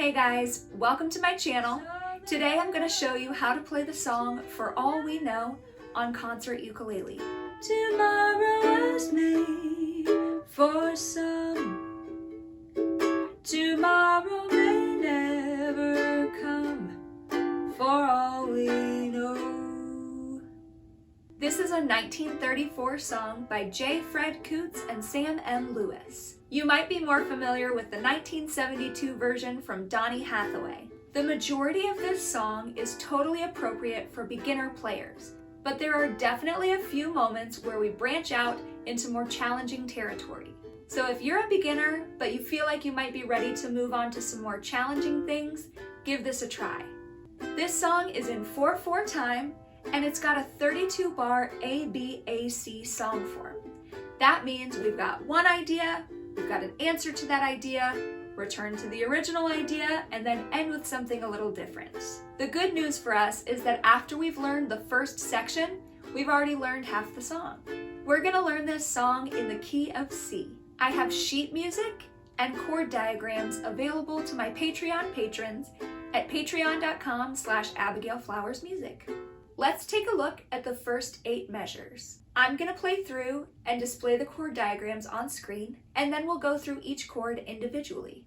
Hey guys, welcome to my channel. Today I'm going to show you how to play the song For All We Know on concert ukulele. Tomorrow was made for some. Tomorrow may never come, for all we know. This is a 1934 song by J. Fred Coots and Sam M. Lewis. You might be more familiar with the 1972 version from Donny Hathaway. The majority of this song is totally appropriate for beginner players, but there are definitely a few moments where we branch out into more challenging territory. So if you're a beginner, but you feel like you might be ready to move on to some more challenging things, give this a try. This song is in 4/4 time, and it's got a 32 bar A-B-A-C song form. That means we've got one idea, we've got an answer to that idea, return to the original idea, and then end with something a little different. The good news for us is that after we've learned the first section, we've already learned half the song. We're gonna learn this song in the key of C. I have sheet music and chord diagrams available to my Patreon patrons at patreon.com/AbigailFlowersMusic. Let's take a look at the first 8 measures. I'm going to play through and display the chord diagrams on screen, and then we'll go through each chord individually.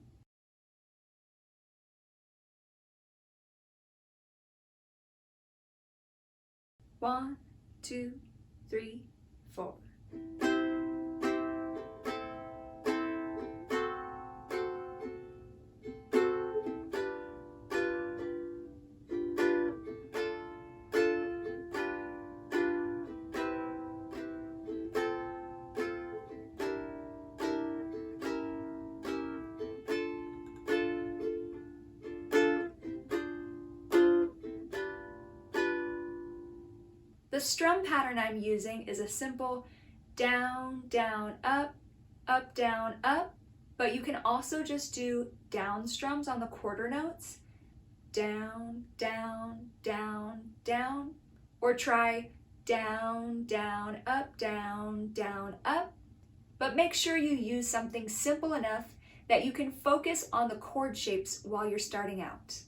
One, 2, 3, 4. The strum pattern I'm using is a simple down, down, up, down, up, but you can also just do down strums on the quarter notes. Down, down, down, down, or try down, down, up, but make sure you use something simple enough that you can focus on the chord shapes while you're starting out.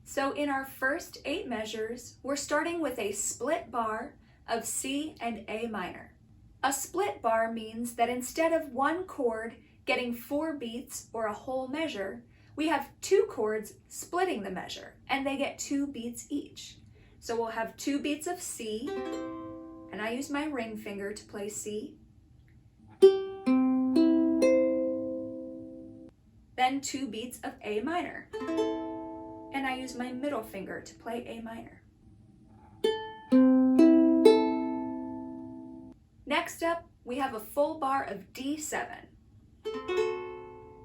So in our first 8 measures, we're starting with a split bar of C and A minor. A split bar means that instead of one chord getting 4 beats or a whole measure, we have 2 chords splitting the measure, and they get 2 beats each. So we'll have 2 beats of C, and I use my ring finger to play C. Then 2 beats of A minor, and I use my middle finger to play A minor. Next up, we have a full bar of D7.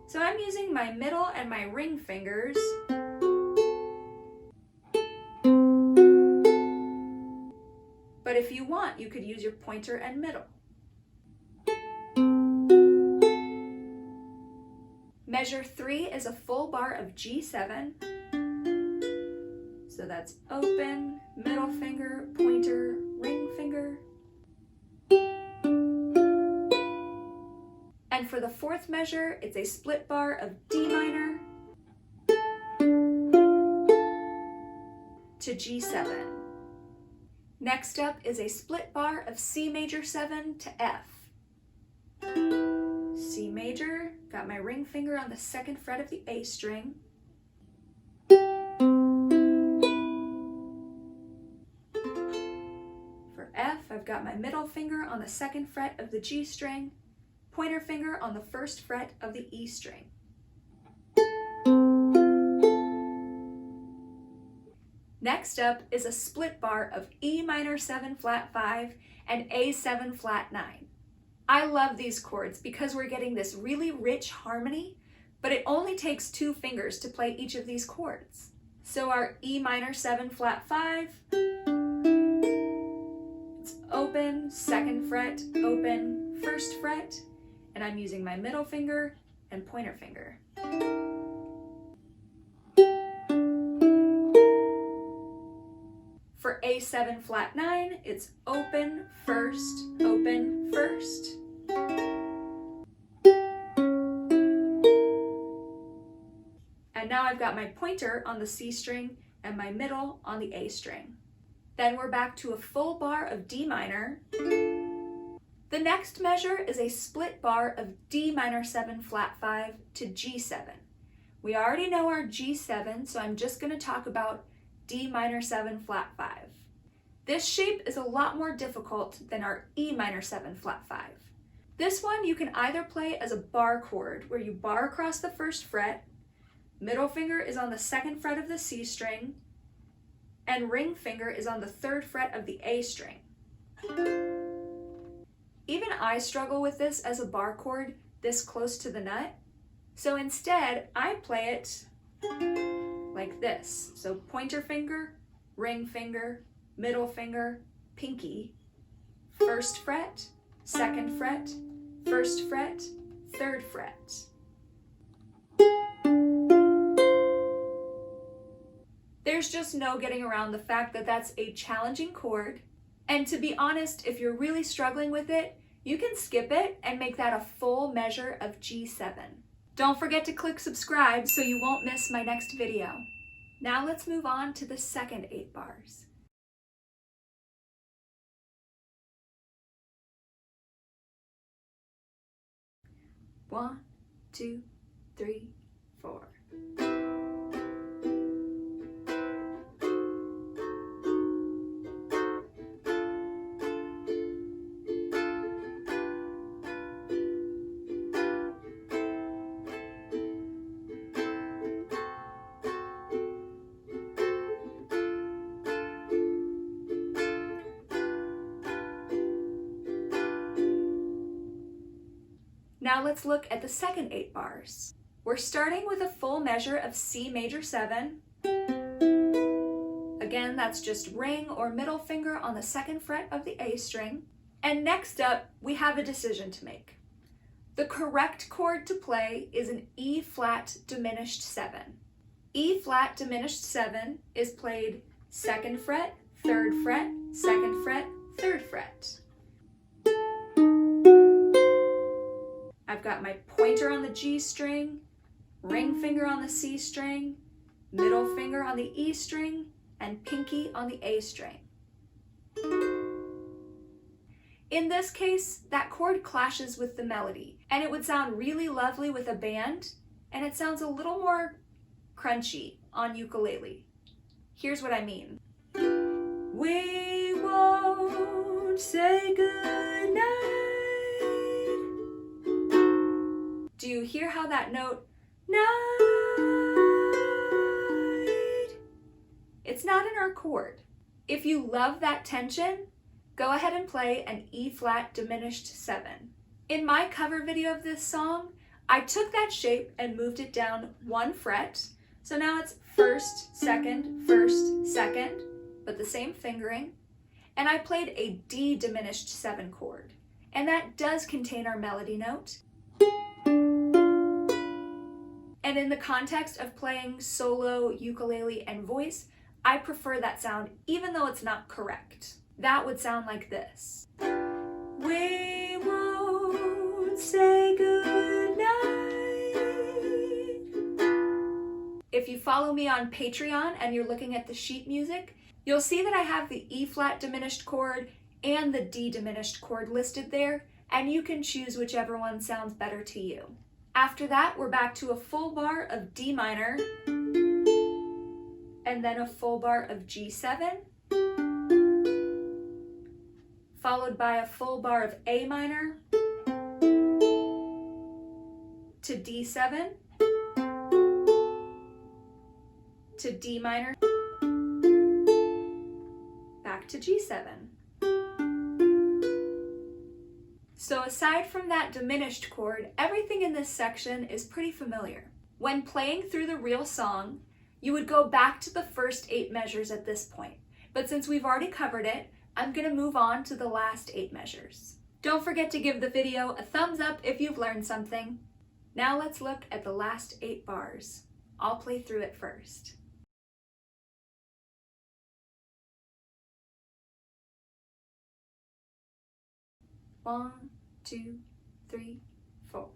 So I'm using my middle and my ring fingers but if you want, you could use your pointer and middle. Measure 3 is a full bar of G7. So that's open, middle finger, pointer, ring finger. And for the 4th measure, it's a split bar of D minor to G7. Next up is a split bar of C major 7 to F. C major, got my ring finger on the 2nd fret of the A string. For F, I've got my middle finger on the 2nd fret of the G string, pointer finger on the 1st fret of the E string. Next up is a split bar of E minor 7 flat 5 and A7 flat 9. I love these chords because we're getting this really rich harmony, but it only takes 2 fingers to play each of these chords. So our E minor 7 flat 5, it's open, 2nd fret, open, 1st fret, and I'm using my middle finger and pointer finger. For A7 flat 9, it's open, 1st, open, 1st. And now I've got my pointer on the C string and my middle on the A string. Then we're back to a full bar of D minor. The next measure is a split bar of D minor 7 flat 5 to G7. We already know our G7, so I'm just going to talk about D minor 7 flat 5. This shape is a lot more difficult than our E minor 7 flat 5. This one you can either play as a bar chord, where you bar across the first fret, middle finger is on the second fret of the C string, and ring finger is on the third fret of the A string. Even I struggle with this as a bar chord this close to the nut, so instead I play it like this. So pointer finger, ring finger, middle finger, pinky, first fret, second fret, first fret, third fret. There's just no getting around the fact that that's a challenging chord, and to be honest, if you're really struggling with it, you can skip it and make that a full measure of G7. Don't forget to click subscribe so you won't miss my next video. Now let's move on to the second 8 bars. One, two, three, four. Now let's look at the second 8 bars. We're starting with a full measure of C major 7. Again, that's just ring or middle finger on the second fret of the A string. And next up, we have a decision to make. The correct chord to play is an E flat diminished 7. E flat diminished 7 is played second fret, third fret, second fret, third fret. I've got my pointer on the G string, ring finger on the C string, middle finger on the E string, and pinky on the A string. In this case, that chord clashes with the melody, and it would sound really lovely with a band, and it sounds a little more crunchy on ukulele. Here's what I mean. We won't say goodnight. Do you hear how that note, night? It's not in our chord. If you love that tension, go ahead and play an E flat diminished 7. In my cover video of this song, I took that shape and moved it down 1 fret. So now it's first, second, but the same fingering. And I played a D diminished 7 chord. And that does contain our melody note. And in the context of playing solo, ukulele, and voice, I prefer that sound even though it's not correct. That would sound like this. We won't say goodnight. If you follow me on Patreon and you're looking at the sheet music, you'll see that I have the E flat diminished chord and the D diminished chord listed there, and you can choose whichever one sounds better to you. After that, we're back to a full bar of D minor, and then a full bar of G7, followed by a full bar of A minor, to D7, to D minor, back to G7. So aside from that diminished chord, everything in this section is pretty familiar. When playing through the real song, you would go back to the first 8 measures at this point. But since we've already covered it, I'm going to move on to the last 8 measures. Don't forget to give the video a thumbs up if you've learned something. Now let's look at the last 8 bars. I'll play through it first. One, two, three, four.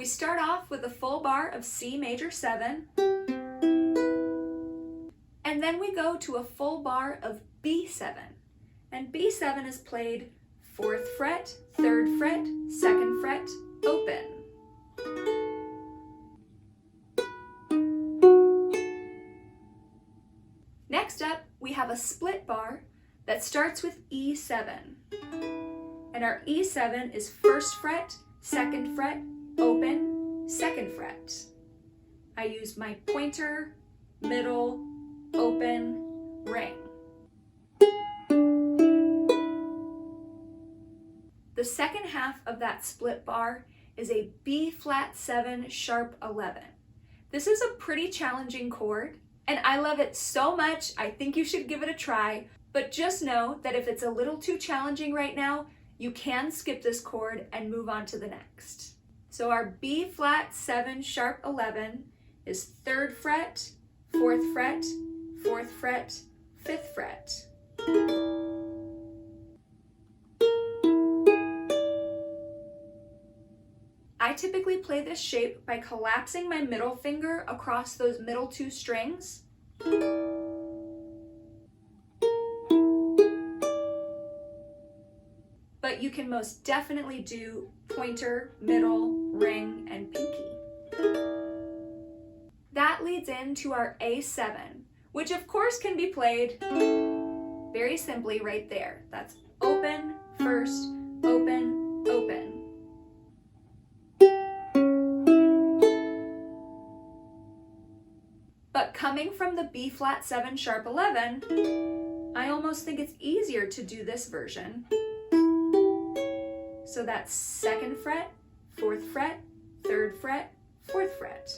start off with a full bar of C major 7, and then we go to a full bar of B7. And B7 is played 4th fret, 3rd fret, 2nd fret, open. Next up, we have a split bar that starts with E7. And our E7 is 1st fret, 2nd fret, open, 2nd fret. I use my pointer, middle, open, ring. The second half of that split bar is a B flat 7 sharp 11. This is a pretty challenging chord, and I love it so much, I think you should give it a try, but just know that if it's a little too challenging right now, you can skip this chord and move on to the next. So our B flat 7 sharp 11 is 3rd fret, 4th fret, 4th fret, 5th fret. I typically play this shape by collapsing my middle finger across those middle 2 strings. But you can most definitely do pointer, middle, ring, and pinky. That leads into our A7, which of course can be played very simply right there. That's open, first, open, open. But coming from the B flat 7 sharp 11, I almost think it's easier to do this version. So that's 2nd fret, 4th fret, 3rd fret, 4th fret.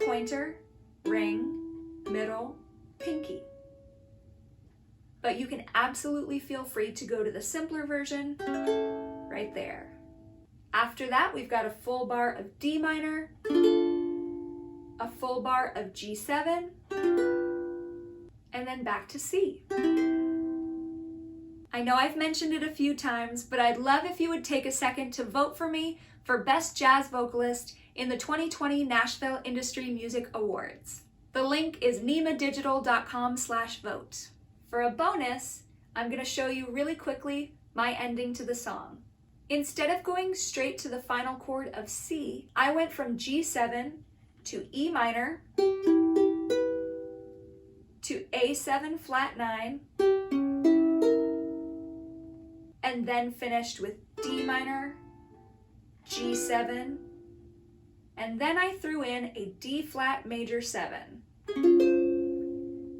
Pointer, ring, middle, pinky. But you can absolutely feel free to go to the simpler version right there. After that, we've got a full bar of D minor, a full bar of G7, and then back to C. I know I've mentioned it a few times, but I'd love if you would take a second to vote for me for Best Jazz Vocalist in the 2020 Nashville Industry Music Awards. The link is nemadigital.com/vote. For a bonus, I'm going to show you really quickly my ending to the song. Instead of going straight to the final chord of C, I went from G7 to E minor, to A7 flat 9, and then finished with D minor, G7, and then I threw in a D flat major 7,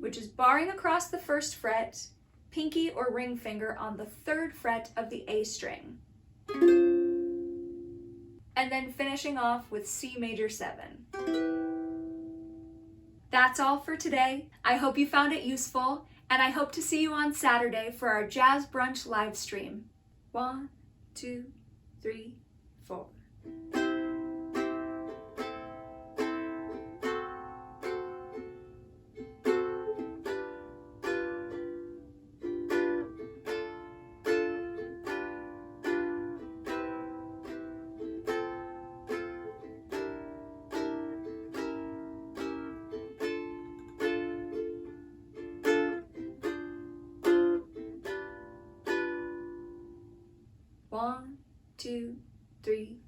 which is barring across the 1st fret, pinky or ring finger on the 3rd fret of the A string, and then finishing off with C major 7. That's all for today. I hope you found it useful, and I hope to see you on Saturday for our Jazz Brunch live stream. 1, 2, 3, 4. 1, 2, 3,